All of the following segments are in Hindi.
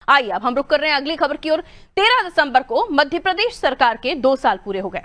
आइए अब हम रुक कर रहे हैं अगली खबर की ओर। 13 दिसंबर को मध्य प्रदेश सरकार के 2 साल पूरे हो गए।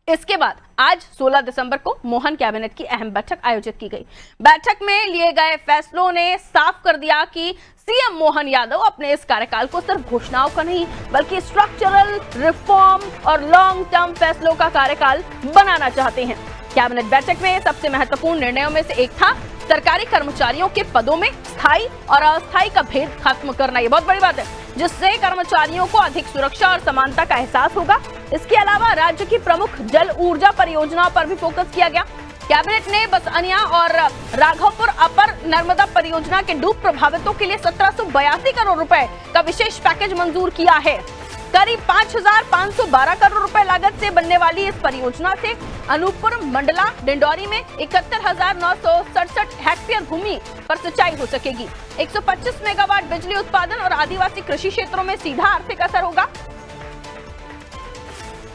इसके बाद आज 16 दिसंबर को मोहन कैबिनेट की अहम बैठक आयोजित की गई। बैठक में लिए गए फैसलों ने साफ कर दिया कि सीएम मोहन यादव अपने इस कार्यकाल को सिर्फ घोषणाओं का नहीं बल्कि स्ट्रक्चरल रिफॉर्म और लॉन्ग टर्म फैसलों का कार्यकाल बनाना चाहते हैं। कैबिनेट बैठक में सबसे महत्वपूर्ण निर्णयों में से एक था सरकारी कर्मचारियों के पदों में स्थायी और अस्थायी का भेद खत्म करना। ये बहुत बड़ी बात है, जिससे कर्मचारियों को अधिक सुरक्षा और समानता का एहसास होगा। इसके अलावा राज्य की प्रमुख जल ऊर्जा परियोजनाओं पर भी फोकस किया गया। कैबिनेट ने बसअनिया और राघवपुर अपर नर्मदा परियोजना के डूब प्रभावितों के लिए 1782 करोड़ रुपए का विशेष पैकेज मंजूर किया है। करीब 5,512 करोड़ रुपए लागत से बनने वाली इस परियोजना से अनूपपुर मंडला डिंडौरी में 71,967 हेक्टेयर भूमि पर सिंचाई हो सकेगी। 125 मेगावाट बिजली उत्पादन और आदिवासी कृषि क्षेत्रों में सीधा आर्थिक असर होगा।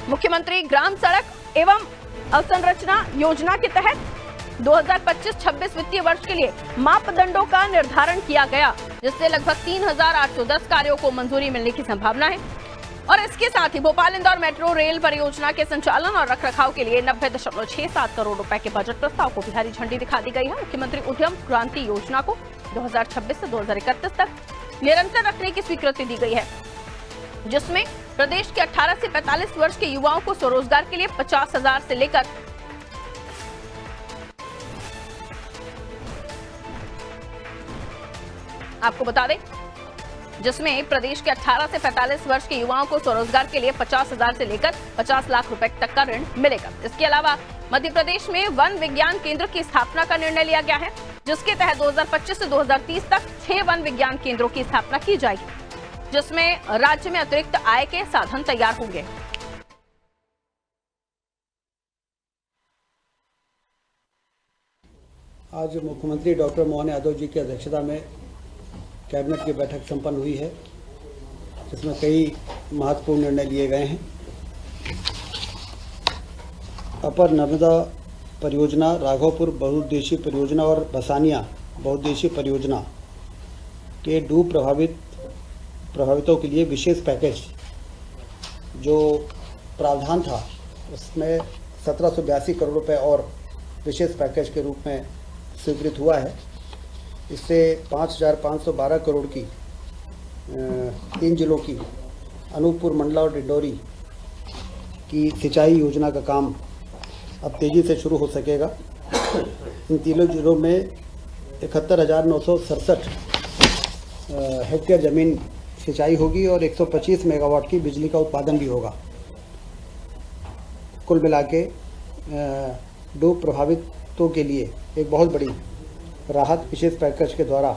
मुख्यमंत्री ग्राम सड़क एवं अवसंरचना योजना के तहत 2025-26 वित्तीय वर्ष के लिए मापदंडों का निर्धारण किया गया, जिससे लगभग 3,810 कार्यों को मंजूरी मिलने की संभावना है। और इसके साथ ही भोपाल इंदौर मेट्रो रेल परियोजना के संचालन और रखरखाव के लिए 90.67 करोड़ रुपए के बजट प्रस्ताव को भी हरी झंडी दिखा दी गई है। मुख्यमंत्री उद्यम क्रांति योजना को 2026 से 2031 तक निरंतर रखने की स्वीकृति दी गई है, जिसमें प्रदेश के 18 से 45 वर्ष के युवाओं को स्वरोजगार के लिए 50,000 से लेकर आपको बता दें, जिसमें प्रदेश के 18 से 45 वर्ष के युवाओं को स्वरोजगार के लिए 50,000 से लेकर 50 लाख रुपए तक का ऋण मिलेगा। इसके अलावा मध्य प्रदेश में वन विज्ञान केंद्र की स्थापना का निर्णय लिया गया है, जिसके तहत 2025 से 2030 तक 6 वन विज्ञान केंद्रों की स्थापना की जाएगी, जिसमें राज्य में अतिरिक्त आय के साधन तैयार होंगे। आज मुख्यमंत्री डॉक्टर मोहन यादव जी की अध्यक्षता में कैबिनेट की बैठक संपन्न हुई है, जिसमें कई महत्वपूर्ण निर्णय लिए गए हैं। अपर नर्मदा परियोजना, राघवपुर बहुउद्देशीय परियोजना और बसानिया बहुउद्देशीय परियोजना के डूब प्रभावितों के लिए विशेष पैकेज जो प्रावधान था, उसमें 1782 करोड़ रुपए और विशेष पैकेज के रूप में स्वीकृत हुआ है। इससे 5,512 करोड़ की 3 जिलों की अनूपपुर मंडला और डिंडौरी की सिंचाई योजना का काम अब तेज़ी से शुरू हो सकेगा। इन तीनों जिलों में 71,967 हेक्टेयर ज़मीन सिंचाई होगी और 125 मेगावाट की बिजली का उत्पादन भी होगा। कुल मिला के डूब प्रभावितों के लिए एक बहुत बड़ी राहत विशेष पैकेज के द्वारा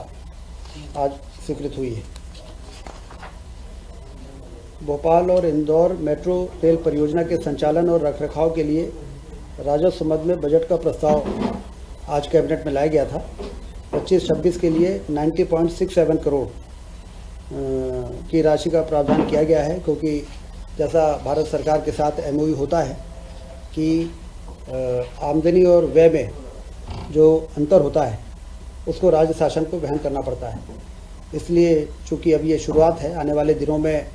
आज स्वीकृत हुई है। भोपाल और इंदौर मेट्रो रेल परियोजना के संचालन और रखरखाव के लिए राजस्व मद में बजट का प्रस्ताव आज कैबिनेट में लाया गया था। 25-26 के लिए 90.67 करोड़ की राशि का प्रावधान किया गया है, क्योंकि जैसा भारत सरकार के साथ MOU होता है कि आमदनी और व्यय में जो अंतर होता है उसको राज्य शासन को वहन करना पड़ता है। इसलिए चूँकि अब ये शुरुआत है, आने वाले दिनों में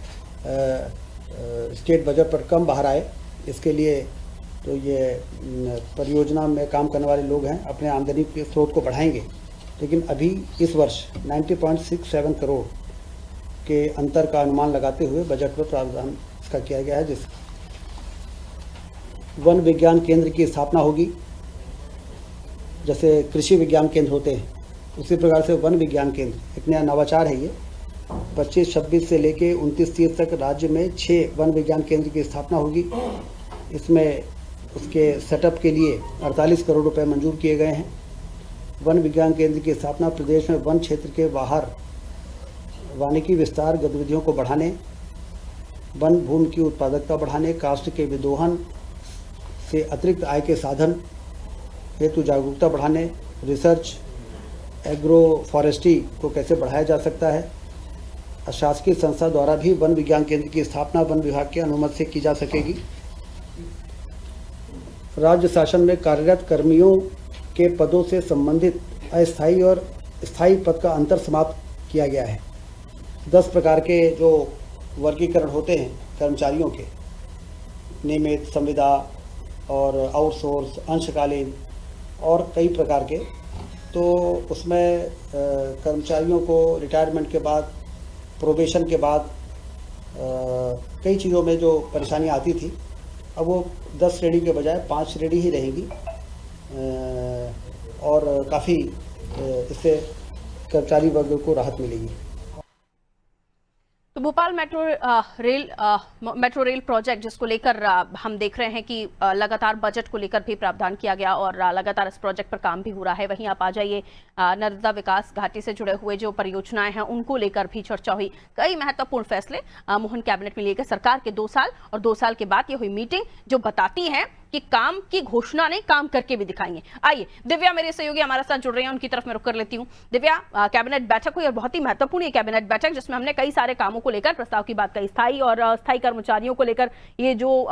स्टेट बजट पर कम बाहर आए, इसके लिए तो ये परियोजना में काम करने वाले लोग हैं अपने आमदनी के स्रोत को बढ़ाएंगे। लेकिन अभी इस वर्ष 90.67 करोड़ के अंतर का अनुमान लगाते हुए बजट में प्रावधान इसका किया गया है, जिस वन विज्ञान केंद्र की स्थापना होगी। जैसे कृषि विज्ञान केंद्र होते हैं, उसी प्रकार से वन विज्ञान केंद्र एक नया नवाचार है। ये 25-26 से लेके 29-30 तक राज्य में 6 वन विज्ञान केंद्र की स्थापना होगी। इसमें उसके सेटअप के लिए 48 करोड़ रुपए मंजूर किए गए हैं। वन विज्ञान केंद्र की स्थापना प्रदेश में वन क्षेत्र के बाहर वानिकी विस्तार गतिविधियों को बढ़ाने, वन भूमि की उत्पादकता बढ़ाने, काष्ठ के विदोहन से अतिरिक्त आय के साधन हेतु जागरूकता बढ़ाने, रिसर्च, एग्रो फॉरेस्ट्री को कैसे बढ़ाया जा सकता है। अशासकीय संस्था द्वारा भी वन विज्ञान केंद्र की स्थापना वन विभाग की अनुमति से की जा सकेगी। राज्य शासन में कार्यरत कर्मियों के पदों से संबंधित अस्थायी और स्थायी पद का अंतर समाप्त किया गया है। 10 प्रकार के जो वर्गीकरण होते हैं कर्मचारियों के, नियमित, संविदा और आउटसोर्स, अंशकालीन और कई प्रकार के, तो उसमें कर्मचारियों को रिटायरमेंट के बाद, प्रोबेशन के बाद कई चीज़ों में जो परेशानी आती थी, अब वो 10 श्रेणी के बजाय 5 श्रेणी ही रहेंगी और काफ़ी इससे कर्मचारी वर्ग को राहत मिलेगी। तो भोपाल मेट्रो रेल प्रोजेक्ट जिसको लेकर हम देख रहे हैं कि लगातार बजट को लेकर भी प्रावधान किया गया और लगातार इस प्रोजेक्ट पर काम भी हो रहा है। वहीं आप आ जाइए, नर्मदा विकास घाटी से जुड़े हुए जो परियोजनाएं हैं उनको लेकर भी चर्चा हुई। कई महत्वपूर्ण फैसले मोहन कैबिनेट में लिए गए। सरकार के 2 साल और 2 साल के बाद ये हुई मीटिंग जो बताती है कि काम की घोषणा नहीं, काम करके भी दिखाएंगे। आइए दिव्या मेरे सहयोगी हमारे साथ जुड़ रहे हैं, उनकी तरफ मैं रुक कर लेती हूं। दिव्या, कैबिनेट बैठक हुई और बहुत ही महत्वपूर्ण ये कैबिनेट बैठक जिसमें हमने कई सारे कामों को लेकर प्रस्ताव की बात कही, स्थायी और अस्थायी कर्मचारियों को लेकर ये जो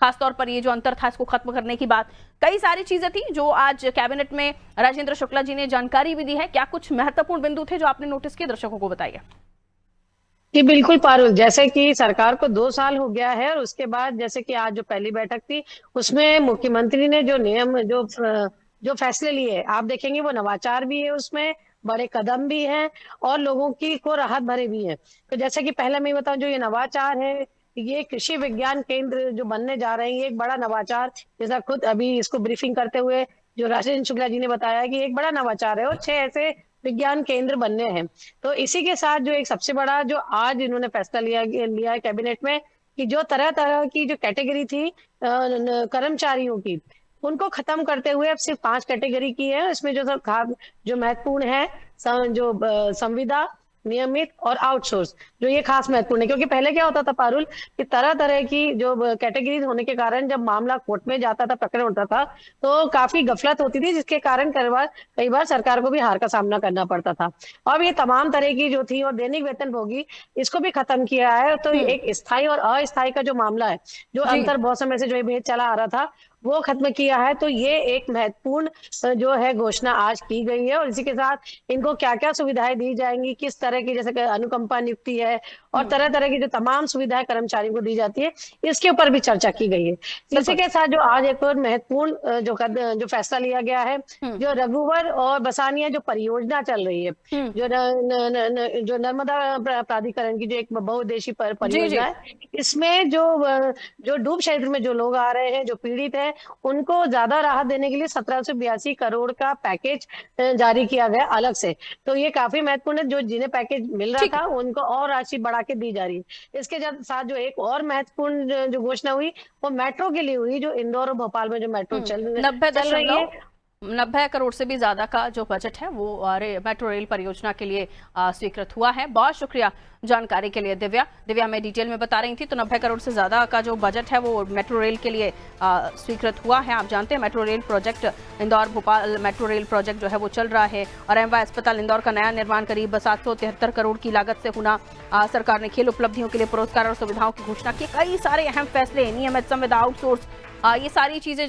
खासतौर पर ये जो अंतर था इसको खत्म करने की बात, कई सारी चीजें थी जो आज कैबिनेट में राजेंद्र शुक्ला जी ने जानकारी भी दी है। क्या कुछ महत्वपूर्ण बिंदु थे जो आपने नोटिस किए, दर्शकों को बताइए। जी बिल्कुल पारुल, जैसे कि सरकार को 2 साल हो गया है और उसके बाद जैसे कि आज जो पहली बैठक थी उसमें मुख्यमंत्री ने जो नियम जो फैसले लिए, आप देखेंगे वो नवाचार भी है, उसमें बड़े कदम भी हैं और लोगों की को राहत भरे भी हैं। तो जैसे कि पहले मैं बताऊं, जो ये नवाचार है, ये कृषि विज्ञान केंद्र जो बनने जा रहे हैं, ये एक बड़ा नवाचार, जैसा खुद अभी इसको ब्रीफिंग करते हुए जो राजेंद्र शुक्ला जी ने बताया कि एक बड़ा नवाचार है और 6 ऐसे विज्ञान केंद्र बनने हैं। तो इसी के साथ जो एक सबसे बड़ा जो आज इन्होंने फैसला लिया है कैबिनेट में कि जो तरह तरह की जो कैटेगरी थी कर्मचारियों की, उनको खत्म करते हुए अब सिर्फ 5 कैटेगरी की है। इसमें जो महत्वपूर्ण है जो संविदा, नियमित और आउटसोर्स, जो ये खास महत्वपूर्ण है। क्योंकि पहले क्या होता था पारुल कि तरह तरह की जो कैटेगरीज होने के कारण जब मामला कोर्ट में जाता था, प्रकरण होता था, तो काफी गफलत होती थी, जिसके कारण कई बार सरकार को भी हार का सामना करना पड़ता था। अब ये तमाम तरह की जो थी और दैनिक वेतनभोगी, इसको भी खत्म किया है। तो एक स्थायी और अस्थायी का जो मामला है, जो अंतर बहुत समय से जो ये भेद चला आ रहा था, वो खत्म किया है। तो ये एक महत्वपूर्ण जो है घोषणा आज की गई है और इसी के साथ इनको क्या क्या सुविधाएं दी जाएंगी, किस तरह की, जैसे कि अनुकंपा नियुक्ति है और तरह तरह की जो तमाम सुविधाएं कर्मचारियों को दी जाती है, इसके ऊपर भी चर्चा की गई है। इसी के साथ जो आज एक और महत्वपूर्ण जो फैसला लिया गया है, जो रघुवर और बसानिया जो परियोजना चल रही है, जो नर्मदा प्राधिकरण की जो एक बहुउद्देशीय परियोजना है, इसमें जो डूब क्षेत्र में जो लोग आ रहे हैं, जो पीड़ित है, उनको ज्यादा राहत देने के लिए 1782 करोड़ का पैकेज जारी किया गया अलग से। तो ये काफी महत्वपूर्ण है। जो जिन्हें पैकेज मिल रहा था उनको और राशि बढ़ा के दी जा रही है। इसके साथ जो एक और महत्वपूर्ण जो घोषणा हुई वो मेट्रो के लिए हुई, जो इंदौर और भोपाल में जो मेट्रो चल रही है। 90 करोड़ से भी ज्यादा का जो बजट है वो मेट्रो रेल परियोजना के लिए स्वीकृत हुआ है। बहुत शुक्रिया जानकारी के लिए दिव्या मैं डिटेल में बता रही थी। तो 90 करोड़ से ज्यादा का जो बजट है वो मेट्रो रेल के लिए स्वीकृत हुआ है। आप जानते हैं metro rail project, Indore Bhopal metro rail project जो है वो चल रहा है और एमवाय अस्पताल इंदौर का नया निर्माण करीब 773 करोड़ की लागत से होना। सरकार ने खेल उपलब्धियों के लिए पुरस्कार और सुविधाओं की घोषणा की। कई सारे अहम फैसले, नियमित, संविदा, आउटसोर्स, ये सारी चीजें